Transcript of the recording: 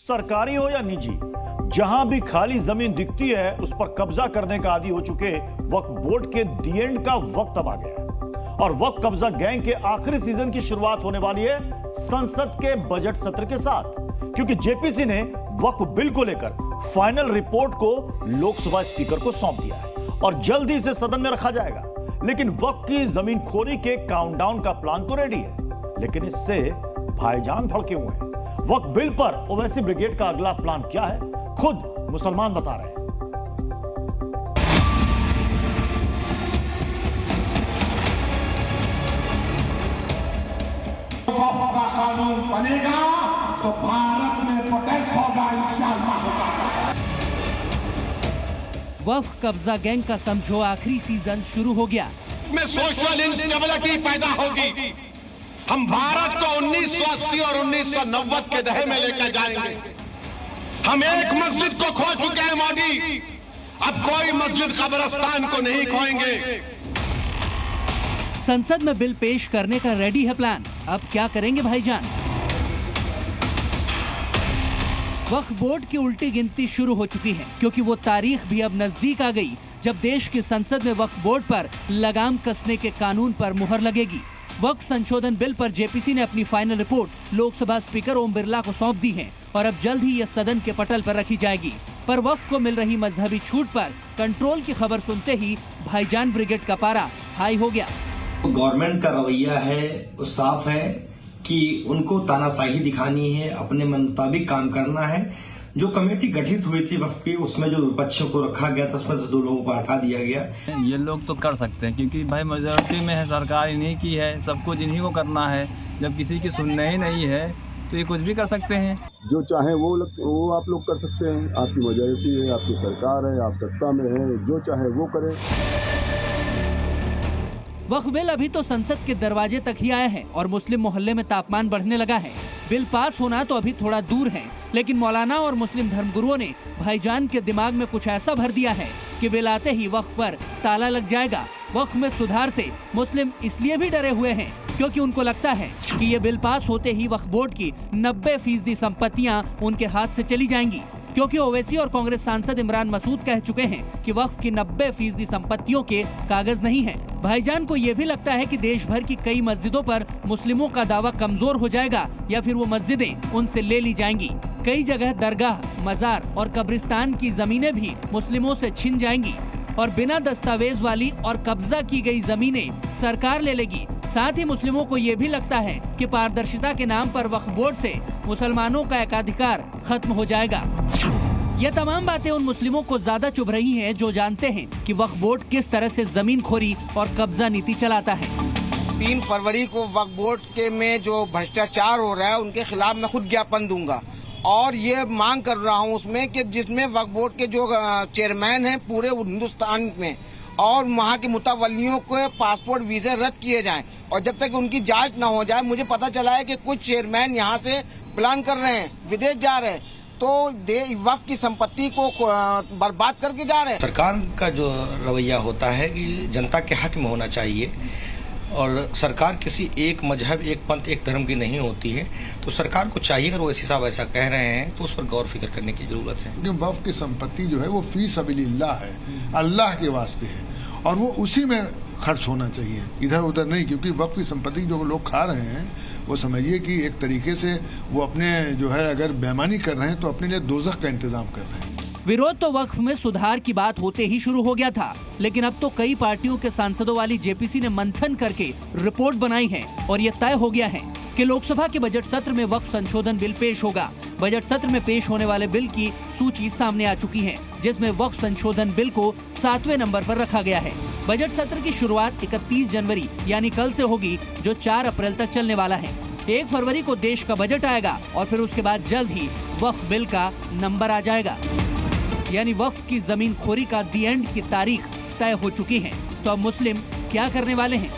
सरकारी हो या निजी, जहां भी खाली जमीन दिखती है उस पर कब्जा करने का आदी हो चुके वक्फ बोर्ड के दी एंड का वक्त अब आ गया और वक्फ कब्जा गैंग के आखिरी सीजन की शुरुआत होने वाली है संसद के बजट सत्र के साथ, क्योंकि जेपीसी ने वक्फ बिल को लेकर फाइनल रिपोर्ट को लोकसभा स्पीकर को सौंप दिया है और जल्द ही इसे सदन में रखा जाएगा। लेकिन वक्फ की जमीन खोरी के काउंटडाउन का प्लान तो रेडी है, लेकिन इससे भाईजान भड़के हुए हैं। वक्फ बिल पर ओवैसी ब्रिगेड का अगला प्लान क्या है, खुद मुसलमान बता रहे हैं। वक्फ का कानून बनेगा तो भारत में प्रोटेस्ट होगा इंशाअल्लाह। वक्फ कब्जा गैंग का समझो आखिरी सीजन शुरू हो गया। में सोशल इंस्टेबिलिटी पैदा होगी। हम भारत को 1980 और 1990 के दहे में लेकर जाएंगे। हम एक मस्जिद को खो चुके हैं मोदी, अब कोई मस्जिद कब्रिस्तान को नहीं खोएंगे। संसद में बिल पेश करने का रेडी है प्लान, अब क्या करेंगे भाईजान? वक्फ बोर्ड की उल्टी गिनती शुरू हो चुकी है, क्योंकि वो तारीख भी अब नजदीक आ गई जब देश की संसद में वक्फ बोर्ड पर लगाम कसने के कानून पर मुहर लगेगी। वक्फ संशोधन बिल पर जेपीसी ने अपनी final report Lok Sabha speaker Om Birla को सौंप दी है और अब जल्द ही यह सदन के पटल पर रखी जाएगी। पर वक्फ को मिल रही मजहबी छूट पर कंट्रोल की खबर सुनते ही भाईजान ब्रिगेड का पारा हाई हो गया। गवर्नमेंट का रवैया है वो साफ है कि उनको तानाशाही दिखानी है, अपने मन मुताबिक काम करना है। जो कमेटी गठित हुई थी वक्फ की, उसमें जो विपक्षियों को रखा गया था उसमें से 2 लोगों को हटा दिया गया। ये लोग तो कर सकते हैं क्योंकि भाई मेजॉरिटी में है, सरकार इन्हीं की है, सब कुछ इन्हीं को करना है। जब किसी की सुनना ही नहीं है तो ये कुछ भी कर सकते हैं। जो चाहे वो आप लोग कर सकते हैं, आपकी मेजॉरिटी है, आपकी सरकार है, आप सत्ता में है, जो चाहे वो करें। वक्फ बिल अभी तो संसद के दरवाजे तक ही आया है और मुस्लिम मोहल्ले में तापमान बढ़ने लगा है। बिल पास होना तो अभी थोड़ा दूर है, लेकिन मौलाना और मुस्लिम धर्मगुरुओं ने भाईजान के दिमाग में कुछ ऐसा भर दिया है कि बिल आते ही वक्फ पर ताला लग जाएगा। वक्फ में सुधार से मुस्लिम इसलिए भी डरे हुए हैं क्योंकि उनको लगता है कि ये बिल पास होते ही वक्फ बोर्ड की 90% संपत्तियां उनके हाथ से चली जाएंगी, क्योंकि ओवैसी और कांग्रेस सांसद इमरान मसूद कह चुके हैं कि वक्फ की 90% संपत्तियों के कागज नहीं हैं। भाईजान को ये भी लगता है कि देश भर की कई मस्जिदों पर मुस्लिमों का दावा कमजोर हो जाएगा या फिर वो मस्जिदें उनसे ले ली जाएंगी। कई जगह दरगाह, मजार और कब्रिस्तान की जमीनें भी मुस्लिमों से छिन जाएंगी और बिना दस्तावेज वाली और कब्जा की गई जमीनें सरकार ले लेगी। साथ ही मुस्लिमों को ये भी लगता है कि पारदर्शिता के नाम पर वक्फ बोर्ड से मुसलमानों का एकाधिकार खत्म हो जाएगा। ये तमाम बातें उन मुस्लिमों को ज्यादा चुभ रही हैं जो जानते हैं कि वक्फ बोर्ड किस तरह से जमीन खोरी और कब्जा नीति चलाता है। 3 फरवरी को वक्फ बोर्ड के में जो भ्रष्टाचार हो रहा है उनके खिलाफ मैं खुद ज्ञापन दूंगा और ये मांग कर रहा हूँ उसमें कि जिसमें वक्फ बोर्ड के जो चेयरमैन हैं पूरे हिंदुस्तान में और वहाँ के मुतवल्लियों को पासपोर्ट वीजा रद्द किए जाएं और जब तक उनकी जांच न हो जाए। मुझे पता चला है कि कुछ चेयरमैन यहाँ से प्लान कर रहे हैं, विदेश जा रहे हैं, तो वक्फ की संपत्ति को बर्बाद करके जा रहे हैं। सरकार का जो रवैया होता है कि जनता के हक में होना चाहिए और सरकार किसी एक मजहब, एक पंथ, एक धर्म की नहीं होती है, तो सरकार को चाहिए अगर ओवैसी साहब ऐसा कह रहे हैं तो उस पर गौर फिक्र करने की जरूरत है। क्योंकि वक्फ की संपत्ति जो है वो फी सबीलिल्लाह है, अल्लाह के वास्ते है और वो उसी में खर्च होना चाहिए, इधर उधर नहीं। क्योंकि वक्फ की संपत्ति जो लोग खा रहे हैं वो समझिए कि एक तरीके से वो अपने जो है अगर बेईमानी कर रहे हैं तो अपने लिए दोज़ख का इंतजाम कर रहे हैं। विरोध तो वक्फ में सुधार की बात होते ही शुरू हो गया था, लेकिन अब तो कई पार्टियों के सांसदों वाली जेपीसी ने मंथन करके रिपोर्ट बनाई है और ये तय हो गया है कि लोकसभा के बजट सत्र में वक्फ संशोधन बिल पेश होगा। बजट सत्र में पेश होने वाले बिल की सूची सामने आ चुकी है, जिसमें वक्फ संशोधन बिल को 7वें नंबर पर रखा गया है। बजट सत्र की शुरुआत 31 जनवरी यानी कल से होगी, जो 4 अप्रैल तक चलने वाला है। 1 फरवरी को देश का बजट आएगा और फिर उसके बाद जल्द ही वक्फ बिल का नंबर आ जाएगा, यानी वक्फ की जमीन खोरी का दी एंड की तारीख तय हो चुकी है। तो अब मुस्लिम क्या करने वाले हैं?